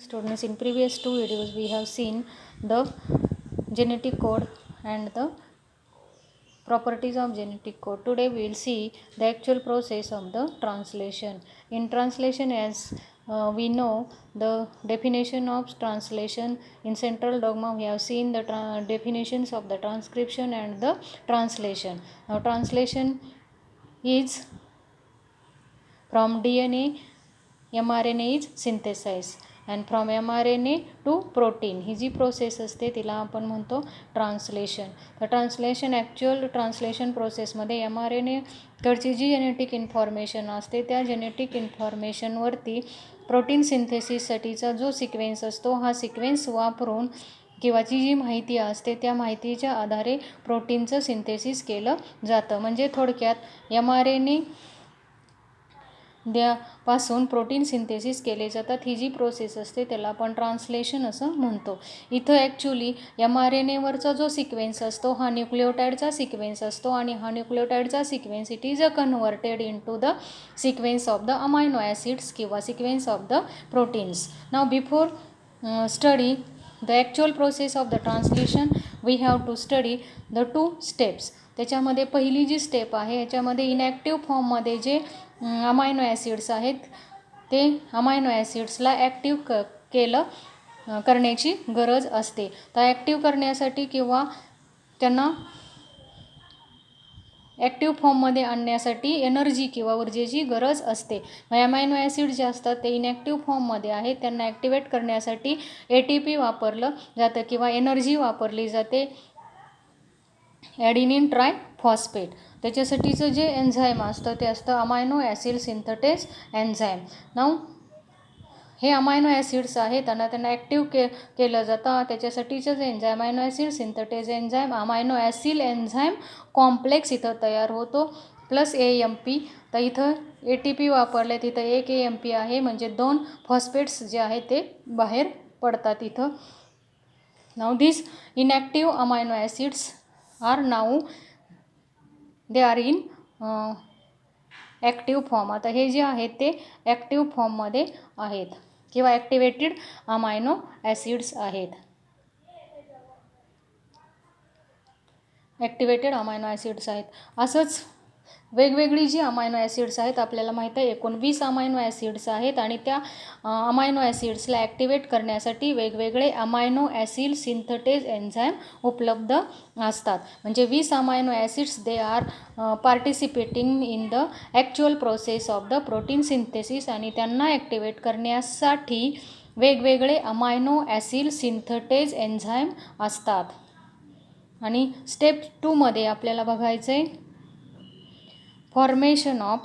Students, in previous two videos we have seen the genetic code and the properties of genetic code. Today we will see the actual process of the translation. In translation, as we know the definition of translation, in central dogma we have seen the definitions of the transcription and the translation. Now translation is from DNA, mRNA is synthesized and from mRNA to protein. ही जी process असते तिला आपण म्हणतो translation. तर translation actual translation प्रोसेसमध्ये mRNA कडची जी जेनेटिक इन्फॉर्मेशन असते त्या जेनेटिक इन्फॉर्मेशनवरती प्रोटीन सिंथेसिससाठीचा जो सिक्वेन्स असतो हा सिक्वेन्स वापरून किंवा जी माहिती असते त्या माहितीच्या आधारे प्रोटीनचं सिंथेसिस केलं जातं. म्हणजे थोडक्यात mRNA पासून प्रोटीन सिंथेसिस केले जातात. ही जी प्रोसेस असते त्याला आपण ट्रान्सलेशन असं म्हणतो. इथं ॲक्च्युली mRNAवरचा जो सिक्वेन्स असतो हा न्यूक्लिओटाईडचा सिक्वेन्स असतो आणि हा न्यूक्लिओटाईडचा sequence it is converted into the sequence of the amino acids किंवा sequence of the proteins. Now before study the actual process of the translation we have to study the two steps. त्याच्यामध्ये पहिली जी step आहे याच्यामध्ये inactive फॉर्ममध्ये जे amino acids आहेत ते amino ॲसिड्सला active करण्याची गरज असते. तर ॲक्टिव्ह करण्यासाठी किंवा त्यांना ॲक्टिव्ह फॉर्ममध्ये आणण्यासाठी एनर्जी किंवा ऊर्जेची गरज असते. अमायनो ॲसिड जे असतात ते इनॅक्टिव्ह फॉर्ममध्ये आहेत त्यांना ॲक्टिवेट करण्यासाठी ATP वापरलं जातं किंवा एनर्जी वापरली जाते ॲडिनिन ट्रायफॉस्फेट. त्याच्यासाठीचं जे एन्झाईम असतं ते असतं अमायनो ॲसिड सिंथेटेज एन्झाईम. नाव हे अमायनो ॲसिड्स आहेत त्यांना ॲक्टिव्ह केलं जातं. त्याच्यासाठीचं जे enzyme amino acid synthetase enzyme amino acid enzyme complex इथं तयार होतो प्लस AMP. तर इथं ATP वापरले तिथं एक AMP आहे म्हणजे 2 फॉस्फेट्स जे आहेत ते बाहेर पडतात इथं. Now this inactive amino acids are now they are in active form. आता हे जे आहेत ते ॲक्टिव्ह फॉर्ममध्ये आहेत किंवा ॲक्टिवेटेड अमायनो ॲसिड्स आहेत. ॲक्टिवेटेड अमायनो ॲसिड्स आहेत. असंच वेगवेगळी जी अमायनो ॲसिड्स आहेत आपल्याला माहीत आहे 19 अमायनो ॲसिड्स आहेत आणि त्या अमायनो ॲसिड्सला ॲक्टिवेट करण्यासाठी वेगवेगळे अमायनो ॲसिड सिंथेटेज एन्झाईम उपलब्ध असतात. म्हणजे 20 amino acids they are participating in the actual process of the protein synthesis आणि त्यांना ॲक्टिवेट करण्यासाठी वेगवेगळे अमायनो ॲसिड सिंथेटेज एन्झाईम असतात. आणि स्टेप 2मध्ये आपल्याला बघायचं आहे formation of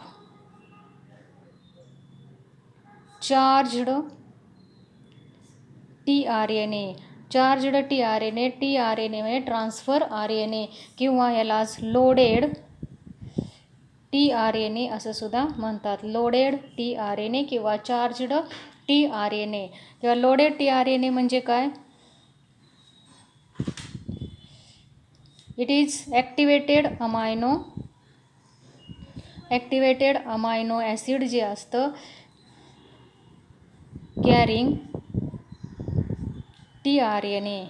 charged tRNA. Charged tRNA म्हणजे ट्रान्सफर RNA किंवा यालाच लोडेड tRNA असं सुद्धा म्हणतात. लोडेड tRNA किंवा चार्ज्ड tRNA किंवा लोडेड tRNA म्हणजे काय? It is activated amino acid जे असतं carrying tRNA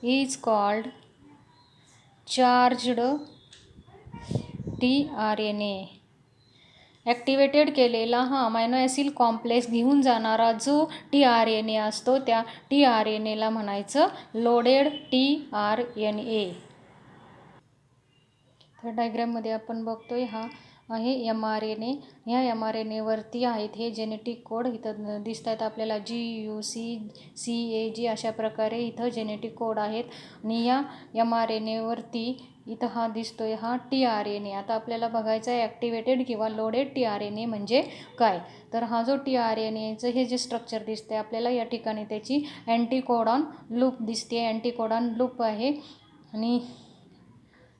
is called charged tRNA. Activated केलेला हा अमायनो ॲसिड कॉम्प्लेक्स घेऊन जाणारा जो tRNA असतो त्या tRNAला म्हणायचं लोडेड tRNA. तर डायग्राममध्ये आपण बघतोय हा आहे mRNA. ह्या mRNAवरती आहेत हे जेनेटिक कोड इथं दिसत आहेत आपल्याला GUC CAG अशा प्रकारे इथं जेनेटिक कोड आहेत. आणि या mRNAवरती इथं हा दिसतोय हा tRNA. आता आपल्याला बघायचं आहे ॲक्टिवेटेड किंवा लोडेड tRNA म्हणजे काय. तर हा जो tRNAचं हे जे स्ट्रक्चर दिसते आपल्याला या ठिकाणी त्याची अँटीकोडॉन लूप दिसते. अँटीकोडॉन लूप आहे आणि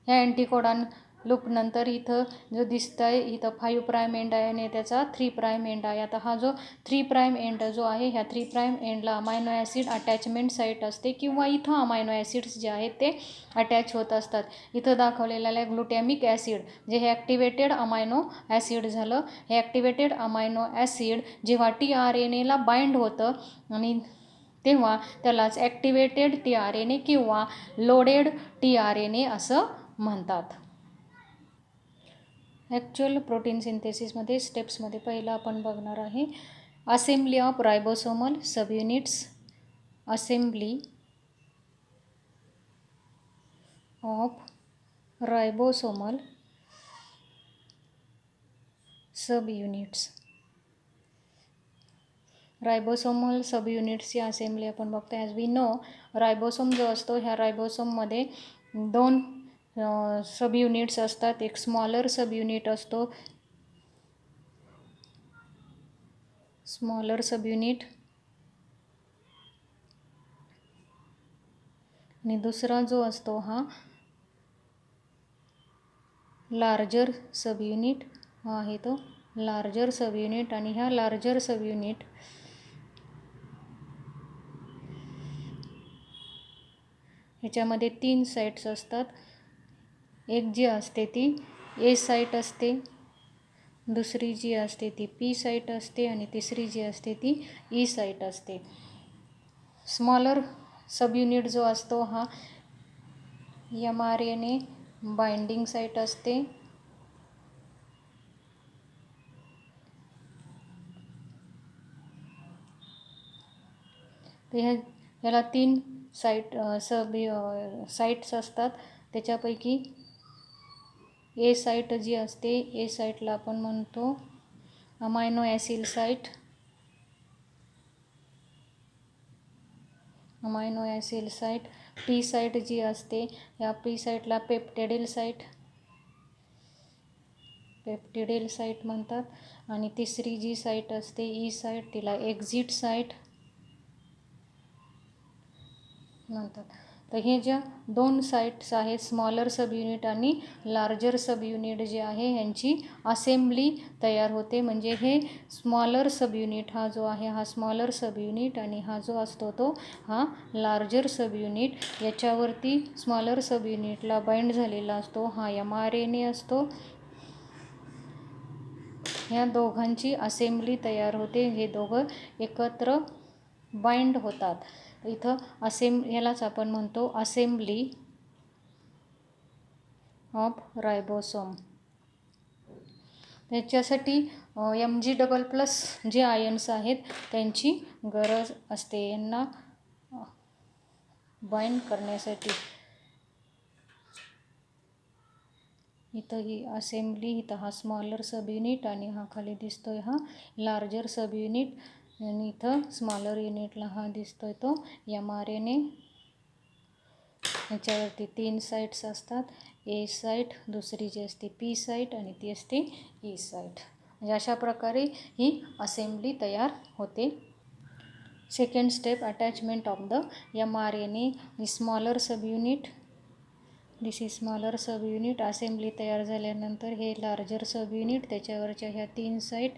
ह्या अँटीकोडॉन लूपनंतर इथं जो दिसत आहे इथं 5 प्राईम एंड आहे आणि त्याचा 3 प्राईम एंड आहे. आता हा जो 3 प्राईम एंड जो आहे ह्या 3 प्राईम एंडला अमायनो ॲसिड अटॅचमेंट साईट असते किंवा इथं अमायनो ॲसिड्स जे आहेत ते अटॅच होत असतात. इथं दाखवलेलं आहे ग्लुटॅमिक ॲसिड जे हे ॲक्टिवेटेड अमायनो ॲसिड झालं. हे ॲक्टिवेटेड अमायनो ॲसिड जेव्हा tRNAला बाइंड होतं आणि तेव्हा त्यालाच ॲक्टिवेटेड tRNA किंवा लोडेड tRNA असं म्हणतात. ॲक्च्युअल प्रोटीन सिंथेसिसमध्ये स्टेप्समध्ये पहिलं आपण बघणार आहे assembly of ribosomal subunits. Assembly of ribosomal subunits. Ribosomal सबयुनिट्सची असेंब्ली आपण बघतो. ॲज वी नो रायबोसोम जो असतो ह्या रायबोसोममध्ये 2 सबयुनिट्स असतात. एक स्मॉलर सबयुनिट असतो, स्मॉलर सबयुनिट, आणि दुसरा जो असतो हा लार्जर सबयुनिट. हा आहे तो लार्जर सबयुनिट. आणि ह्या लार्जर सबयुनिट ह्याच्यामध्ये 3 साईट्स असतात. एक जी असते ती ए साईट असते, दुसरी जी असते ती पी साईट असते आणि तिसरी जी असते ती ई साईट असते. स्मॉलर सबयुनिट जो असतो हा mRNA बाइंडिंग साईट असते. ह्याला 3 साईट्स असतात. त्याच्यापैकी ए साईट जी असते ए साईटला आपण म्हणतो amino acid site. Amino acid site. P site जी असते या पी साईटला पेप्टिडिल साईट, पेप्टिडिल साईट म्हणतात. आणि तिसरी जी साईट असते ई साईट तिला एक्झिट साईट म्हणतात. तर हे ज्या 2 साईट्स आहेत स्मॉलर सबयुनिट आणि लार्जर सबयुनिट जे आहे यांची असेंब्ली तयार होते. म्हणजे हे स्मॉलर सबयुनिट हा जो आहे हा स्मॉलर सबयुनिट आणि हा जो असतो तो हा लार्जर सबयुनिट. याच्यावरती स्मॉलर सबयुनिटला बाइंड झालेला असतो हा mRNA असतो. ह्या दोघांची असेंब्ली तयार होते. हे दोघं एकत्र बाइंड होतात. इथं ह्यालाच आपण म्हणतो असेंब्ली ऑफ रायबोसोम. त्याच्यासाठी Mg++ जे आयन्स आहेत त्यांची गरज असते यांना बाइंड करण्यासाठी. इथं ही असेंब्ली, इथं हा स्मॉलर सबयुनिट आणि हा खाली दिसतोय हा लार्जर सबयुनिट. आणि इथं स्मॉलर युनिटला हा दिसतोय तो mRNA. ह्याच्यावरती 3 साईट्स असतात. ए साईट, दुसरी जी असते पी साईट आणि ती असते ई साईट. म्हणजे अशा प्रकारे ही असेंब्ली तयार होते. Second step attachment of the mRNA smaller subunit. This is smaller subunit. Assembly तयार झाल्यानंतर हे लार्जर सबयुनिट त्याच्यावरच्या ह्या 3 साईट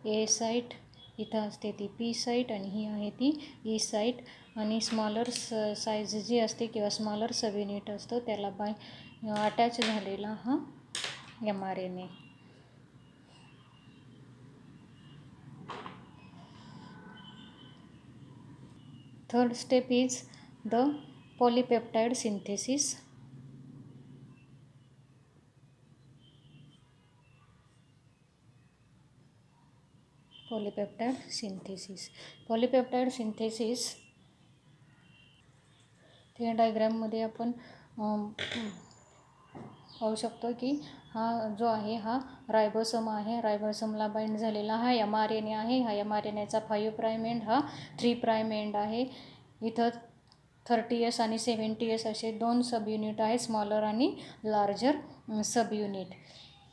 ए साईट, इथं असते ती पी साईट आणि ही आहे ती ई साईट. आणि स्मॉलर साईज जी असते किंवा स्मॉलर सबयुनिट असतो त्याला अटॅच झालेला हा mRNA. Third step is the polypeptide synthesis. Polypeptide synthesis. Polypeptide synthesis त्या डायग्राममध्ये आपण पाहू शकतो की हा जो आहे हा रायबोसोम आहे. रायबोसोमला बाइंड झालेला हा mRNA आहे. हा mRNAचा 5 प्राईम एंड हा 3 प्राईम एंड आहे. इथं 30S आणि 70S असे 2 सबयुनिट आहेत, स्मॉलर आणि लार्जर सबयुनिट.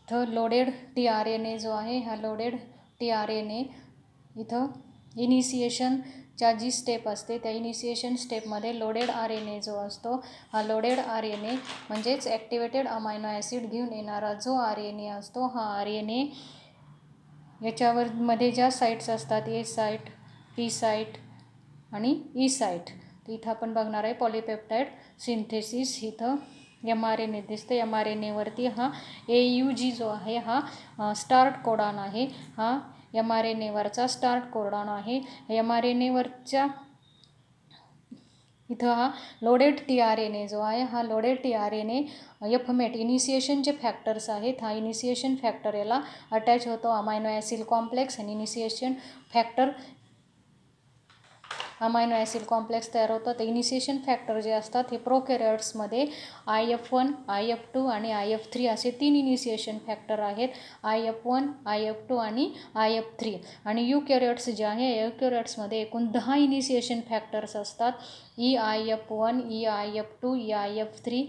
इथं लोडेड tRNA जो आहे हा लोडेड tRNA इथं इनिशिएशन च्या जी स्टेप असते त्या इनिशिएशन स्टेपमध्ये लोडेड RNA जो असतो हा लोडेड RNA म्हणजेच ॲक्टिवेटेड अमायनो ॲसिड घेऊन येणारा जो RNA असतो हा RNA याच्यावर मध्ये ज्या साईट्स असतात ए साईट, पी साईट आणि ई साईट, तर इथं आपण बघणार आहे पॉलिपेप्टाईड सिंथेसिस. इथं mRNA दिसतं. mRNAवरती हा AUG जो आहे हा स्टार्ट कोडॉन आहे. हा mRNAवरचा स्टार्ट कोडॉन आहे. mRNAवरच्या इथं हा लोडेड tRNA जो आहे हा लोडेड tRNA एफमेट इनिशिएशनचे फॅक्टर्स आहेत. हा इनिशिएशन फॅक्टर याला अटॅच होतो अमायनो ॲसिड कॉम्प्लेक्स आणि initiation factor amino acid complex तयार होतात. इनिशिएशन फॅक्टर जे असतात हे प्रोकॅरियोट्समध्ये IF1, IF2 आणि IF3 असे 3 इनिशिएशन फॅक्टर आहेत. IF1, IF2 आणि IF3. आणि यूकॅरियोट्स जे आहे यूकॅरियोट्समध्ये एकूण 10 इनिशिएशन फॅक्टर्स असतात. EIF1, EIF2, EIF3,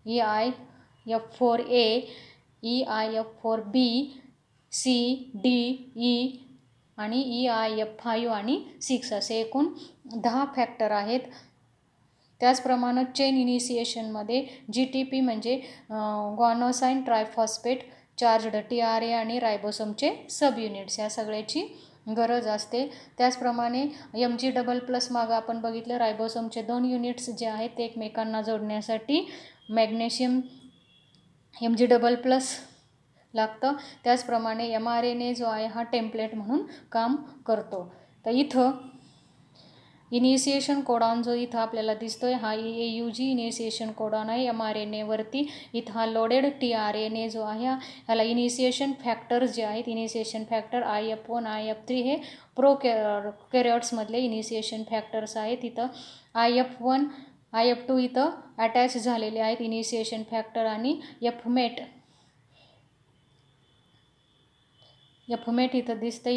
EIF4A, EIF4B, C, D, E आणि EIF5 आणि 6 असे एकूण 10 फॅक्टर आहेत. त्याचप्रमाणे चेन इनिशिएशनमध्ये GTP म्हणजे ग्वानोसाइन ट्रायफॉस्फेट चार्जड TRA आणि रायबोसोमचे सब युनिट्स या सगळ्याची गरज असते. त्याचप्रमाणे Mg++ मागं आपण बघितलं रायबोसोमचे 2 युनिट्स जे आहेत ते एकमेकांना जोडण्यासाठी मॅग्नेशियम Mg++ लागतं. त्याचप्रमाणे mRNA जो आहे हा टेम्पलेट म्हणून काम करतो. तर इथं इनिशिएशन कोडॉन जो इथं आपल्याला दिसतोय हा AUG इनिशिएशन कोडॉन आहे mRNAवरती. इथं हा लोडेड tRNA जो आहे ह्याला इनिशिएशन फॅक्टर्स जे आहेत इनिशिएशन फॅक्टर IF1, IF3 हे प्रोकॅरियोट्समधले इनिशिएशन फॅक्टर्स आहेत. इथं IF1, IF2 इथं अटॅच झालेले आहेत इनिशिएशन फॅक्टर आणि एफमेट इथं दिसतं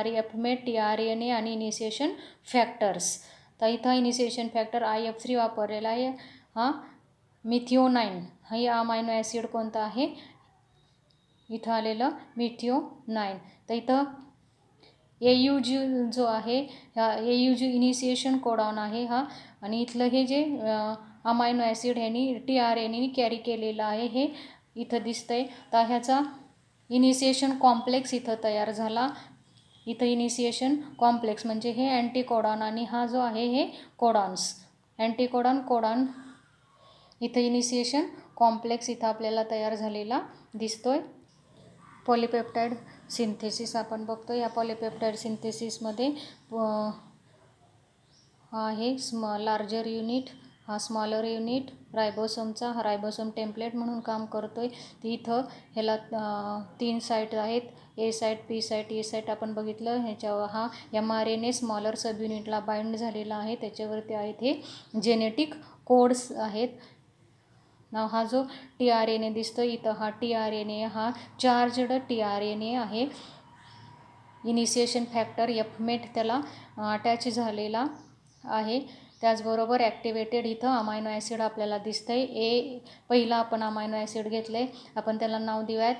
एफमेट tRNA आणि इनिशिएशन फॅक्टर्स. तर इथं इनिशिएशन फॅक्टर IF3 वापरलेला आहे. हा मिथिओनाइन हा अमायनो ॲसिड कोणता आहे इथं आलेलं मिथिओनाइन. तर इथं AUG जो आहे हा AUG इनिशिएशन कोडॉन आहे हा. आणि इथलं हे जे अमायनो ॲसिड ह्यानी tRNA कॅरी केलेलं आहे हे इथं दिसतंय. तर ह्याचा इनिशिएशन कॉम्प्लेक्स इथं तयार झाला. इथं इनिशिएशन कॉम्प्लेक्स म्हणजे हे अँटीकोडॉन आणि हा जो आहे हे कोडॉन्स अँटीकोडॉन कोडॉन इथं इनिशिएशन कॉम्प्लेक्स इथं आपल्याला तयार झालेला दिसतोय. पॉलिपेप्टाईड सिंथेसिस आपण बघतो. या पॉलिपेप्टाईड सिंथेसिसमध्ये हा आहे लार्जर युनिट, हा स्मॉलर युनिट रायबोसोमचा. हा रायबोसोम टेम्पलेट म्हणून काम करतोय. तर इथं ह्याला 3 साईट आहेत ए site, P site, E site आपण बघितलं. ह्याच्यावर हा mRNA स्मॉलर सब युनिटला बाइंड झालेला आहे. त्याच्यावरती आहेत हे जेनेटिक कोड्स आहेत. नाव हा जो tRNA दिसतो इथं हा tRNA हा चार्जड tRNA आहे. इनिशिएशन फॅक्टर एफमेट त्याला अटॅच झालेला आहे. त्याचबरोबर ॲक्टिवेटेड इथं अमायनो ॲसिड आपल्याला दिसतंय. पहिला आपण अमायनो ॲसिड घेतलं आहे आपण त्याला नाव देऊयात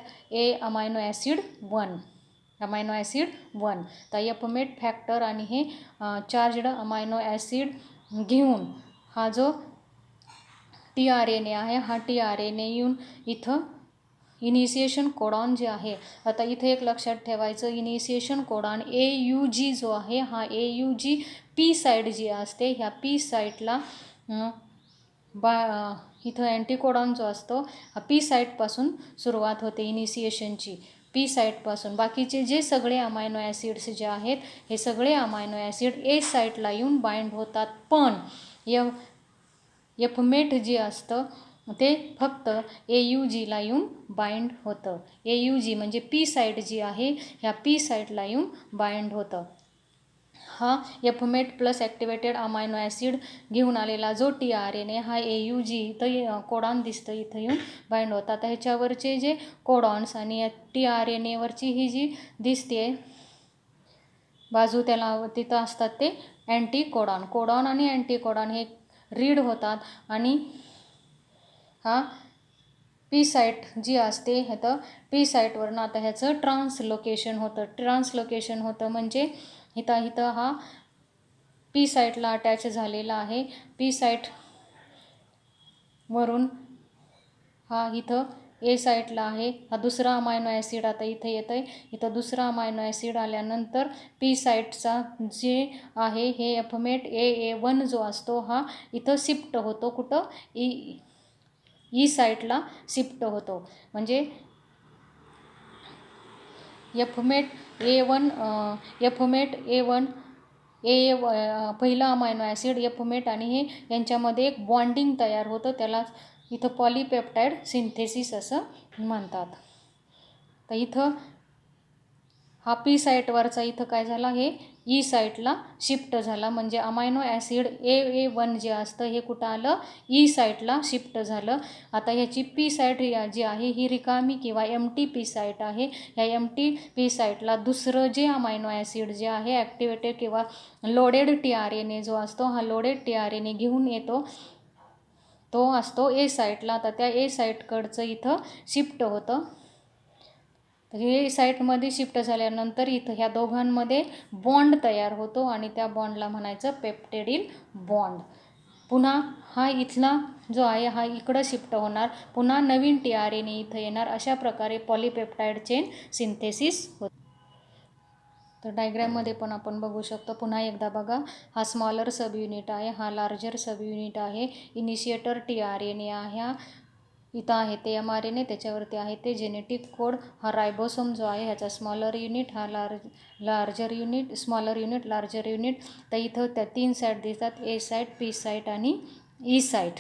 अमायनो ॲसिड 1 अमायनो ॲसिड 1. तर एफमेट फॅक्टर आणि हे चार्जड अमायनो ॲसिड घेऊन हा जो tRNA आहे हा tRNA येऊन इथं इनिशिएशन कोडॉन जे आहे. आता इथे एक लक्षात ठेवायचं इनिशिएशन कोडॉन AUG जो आहे हा AUG पी साईड जी असते ह्या पी साईटला इथं अँटीकोडॉन जो असतो हा पी साईटपासून सुरुवात होते इनिशिएशनची. पी साईटपासून बाकीचे जे सगळे अमायनो ॲसिड्स जे आहेत हे सगळे अमायनो ॲसिड ए साईटला येऊन बाइंड होतात. पण एफमेट जे असतं ते फक्त AUGला येऊन बाइंड होतं. AUG म्हणजे पी साईट जी आहे ह्या पी साईटला येऊन बाइंड होतं. हा एफमेट प्लस ॲक्टिवेटेड अमायनो ॲसिड घेऊन आलेला जो tRNA हा AUG इथं कोडॉन दिसतं इथं येऊन बाइंड होतं. आता ह्याच्यावरचे जे कोडॉन्स आणि tRNAवरची ही जी दिसते बाजू त्याला तिथं असतात ते अँटीकोडॉन. कोडॉन आणि अँटीकोडॉन हे रीड होतात आणि हा पी साईट जी असते ह्याचं पी साईटवरनं आता ह्याचं ट्रान्सलोकेशन होतं म्हणजे इथं हा पी साईटला अटॅच झालेला आहे. पी साईट वरून हा इथं ए साईटला आहे. हा दुसरा अमायनो ॲसिड आता इथं येतं आहे. इथं दुसरा अमायनो ॲसिड आल्यानंतर पी साईटचा जे आहे हे एफमेट AA1 जो असतो हा इथं शिफ्ट होतो. कुठं ई साईटला शिफ्ट होतो. म्हणजे एफमेट A1 पहिला अमायनो ॲसिड एफमेट आणि हे यांच्यामध्ये एक बॉन्डिंग तयार होतं. त्याला इथं पॉलीपेप्टाईड सिंथेसिस असं म्हणतात. तर इथं हा पी साईटवरचा इथं काय झाला, हे ई साईटला शिफ्ट झाला. म्हणजे अमायनो ॲसिड AA1 जे असतं हे कुठं आलं, ई साईटला शिफ्ट झालं. आता ह्याची पी साईट जी आहे ही रिकामी किंवा एम्प्टी पी साईट आहे. ह्या एम्प्टी पी साईटला दुसरं जे अमायनो ॲसिड जे आहे ॲक्टिवेटेड किंवा लोडेड tRNA जो असतो हा लोडेड tRNA घेऊन येतो. तो असतो ए साईटला. तर त्या ए साईटकडचं इथं शिफ्ट होतं. तर हे साईटमध्ये शिफ्ट झाल्यानंतर इथं ह्या दोघांमध्ये बॉन्ड तयार होतो आणि त्या बॉन्डला म्हणायचं पेप्टेडिल बॉन्ड. पुन्हा हा इथला जो आहे हा इकडं शिफ्ट होणार. पुन्हा नवीन tRNA इथं येणार. अशा प्रकारे पॉलीपेप्टाईड चेन सिंथेसिस होते. तर डायग्रॅममध्ये पण आपण बघू शकतो. पुन्हा एकदा बघा, हा स्मॉलर सब युनिट आहे, हा लार्जर सब युनिट आहे. इनिशिएटर tRNA आहे. इथं आहे ते mRNA, त्याच्यावरती आहे ते जेनेटिक कोड. हा रायबोसोम जो आहे ह्याचा स्मॉलर युनिट, हा larger unit, smaller unit, larger unit. तर इथं त्या 3 साईट दिसतात, ए साईट, पी साईट आणि ई साईट.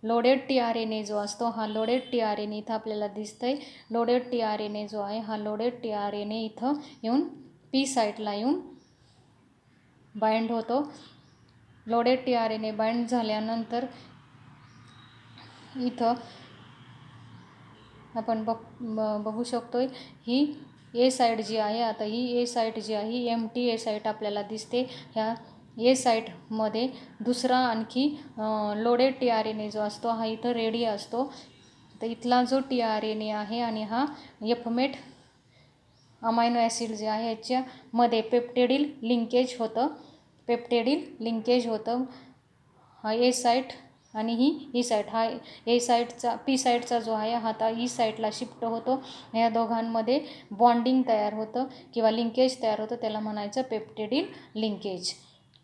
लोडेड tRNA जो असतो हा लोडेड tRNA इथं आपल्याला दिसतंय. लोडेड tRNA जो आहे हा लोडेड tRNA इथं येऊन पी साईटला येऊन बाइंड होतो. लोडेड tRNA बाइंड झाल्यानंतर इथं आपण बघू शकतोय ही ए साईट जी आहे. आता ही ए साईट जी आहे ही एम्प्टी ए साईट आपल्याला दिसते. ह्या ए साईटमध्ये दुसरा आणखी लोडेड tRNA जो असतो हा इथं रेडी असतो. तर इथला जो tRNA आहे आणि हा एफमेट अमायनो ॲसिड जे आहे ह्याच्यामध्ये पेप्टेडिल लिंकेज होतं. हा ए साईट आणि ही ई साईट, हा ए साईटचा पी साईटचा जो आहे हा आता ई साईटला शिफ्ट होतो. या दोघांमध्ये बॉन्डिंग तयार होतं किंवा लिंकेज तयार होतं. त्याला म्हणायचं पेप्टेडिल लिंकेज.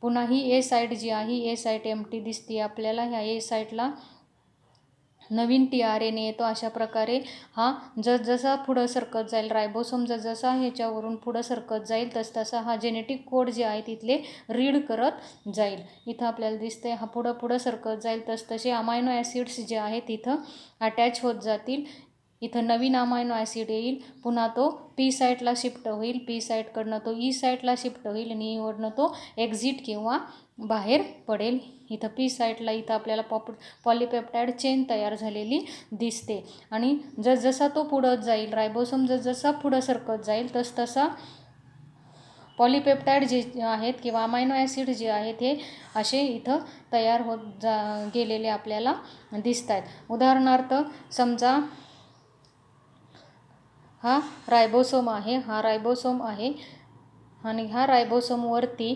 पुन्हा ही ए साईट जी आहे ए साईट एम्प्टी दिसते आपल्याला. ह्या ए साईटला नवीन tRNA येतो. अशा प्रकारे हा जसजसा पुढं सरकत जाईल, रायबोसोम जसजसा ह्याच्यावरून पुढं सरकत जाईल तसतसा हा जेनेटिक कोड जे आहे तिथले रीड करत जाईल. इथं आपल्याला दिसतंय हा पुढं सरकत जाईल तसतसे अमायनो ॲसिड्स जे आहेत तिथं अटॅच होत जातील. इथं नवीन अमायनो ॲसिड येईल. पुन्हा तो पी साईटला शिफ्ट होईल. पी साईटकडनं तो ई साईटला शिफ्ट होईल आणि ईवरनं तो एक्झिट किंवा बाहेर पडेल. इथं पी साईटला इथं आपल्याला पॉलीपेप्टाईड चेन तयार झालेली दिसते. आणि जसजसा तो पुढं जाईल, रायबोसोम जसजसा पुढं सरकत जाईल तसतसा पॉलीपेप्टाईड जे आहेत किंवा अमायनो ॲसिड जे आहेत हे असे इथं तयार होत गेलेले आपल्याला दिसत आहेत. उदाहरणार्थ समजा हा रायबोसोम आहे, हा रायबोसोम आहे आणि ह्या रायबोसोमवरती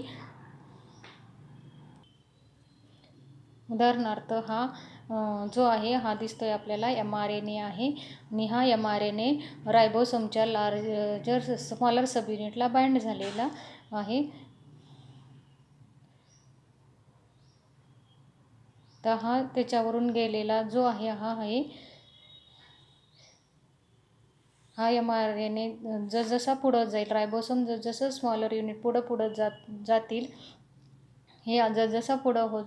उदाहरणार्थ हा जो आहे हा दिसतोय आपल्याला mRNA आहे आणि हा mRNA रायबोसोमच्या लार्जर स्मॉलर सब युनिटला बाइंड झालेला आहे. तर हा त्याच्यावरून गेलेला जो आहे हा आहे हा mRNA जसजसा पुढं जाईल, रायबोसोम जसं स्मॉलर युनिट पुढं जातील, हे जसं पुढं होत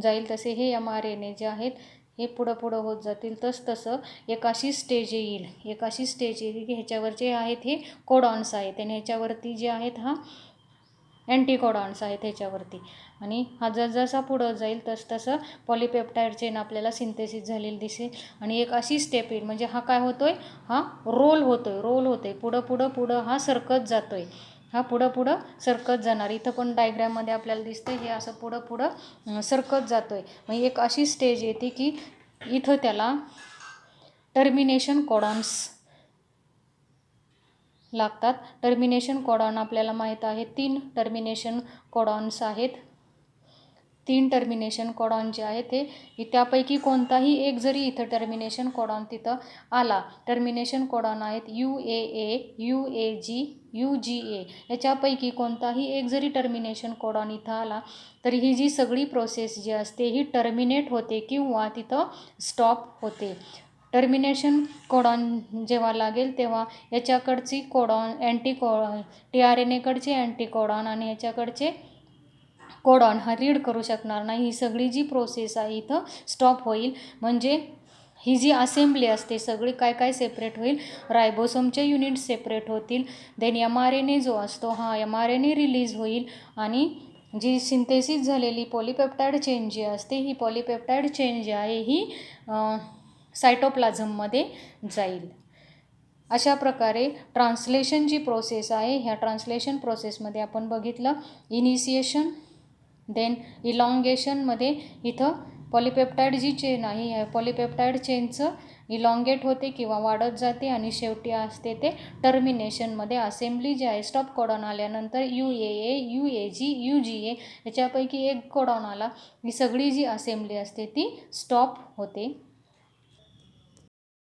जाईल तसे हे mRNA जे आहेत हे पुढं होत जातील. तसं एक अशी स्टेज येईल की ह्याच्यावर जे आहेत हे कोडॉन्स आहेत आणि ह्याच्यावरती जे आहेत हा अँटीकोडॉन्स आहेत ह्याच्यावरती. आणि हा जसा पुढं जाईल तसं पॉलीपेप्टाईड चेन आपल्याला सिंथेसिस झालेली दिसेल. आणि एक अशी स्टेप येईल म्हणजे हा काय होतोय, हा रोल होतोय पुढं हा सरकत जातोय. हा पुढं सरकत जाणार. इथं पण डायग्रॅममध्ये आपल्याला दिसतंय हे असं पुढं सरकत जातोय. मग एक अशी स्टेज येते की इथं त्याला टर्मिनेशन कोडॉन्स लागतात. टर्मिनेशन कोडॉन आपल्याला माहीत आहे 3 टर्मिनेशन कोडॉन्स आहेत. 3 टर्मिनेशन कोडॉन जे आहे ते त्यापैकी कोणताही एक जरी इथं टर्मिनेशन कोडॉन तिथं आला, टर्मिनेशन कोडॉन आहेत UAA, UAG, UGA, याच्यापैकी कोणताही एक जरी टर्मिनेशन कोडॉन इथं आला तर ही जी सगळी प्रोसेस जी असते ही टर्मिनेट होते किंवा तिथं स्टॉप होते. टर्मिनेशन कोडॉन जेव्हा लागेल तेव्हा याच्याकडची कोडॉन TRNAकडचे अँटीकोडॉन आणि याच्याकडचे कोडॉन हा रीड करू शकणार नाही. ही सगळी जी प्रोसेस आहे इथं स्टॉप होईल. म्हणजे ही जी असेंब्ली असते सगळी काय काय सेपरेट होईल, रायबोसोमचे युनिट सेपरेट होतील, देन mRNA जो असतो हा mRNA रिलीज होईल आणि जी सिंथेसिस झालेली पॉलिपेप्टाइड चेन जी असते ही पॉलिपेप्टाइड चेन जी आहे ही सायटोप्लाझममध्ये जाईल. अशा प्रकारे ट्रान्सलेशन जी प्रोसेस आहे ह्या ट्रान्सलेशन प्रोसेसमध्ये आपण बघितलं इनिशिएशन, देन इलॉंगेशनमध्ये इथं पॉलिपेप्टाइड जी चेन आहे ह्या पॉलिपेप्टाइड चेनचं इलॉंगेट होते किंवा वाढत जाते आणि शेवटी असते ते टर्मिनेशनमध्ये असेंब्ली जी आहे स्टॉप कोडॉन आल्यानंतर UAA, UAG, UGA याच्यापैकी एक कोडॉन आला, ही सगळी जी असेंब्ली असते ती स्टॉप होते.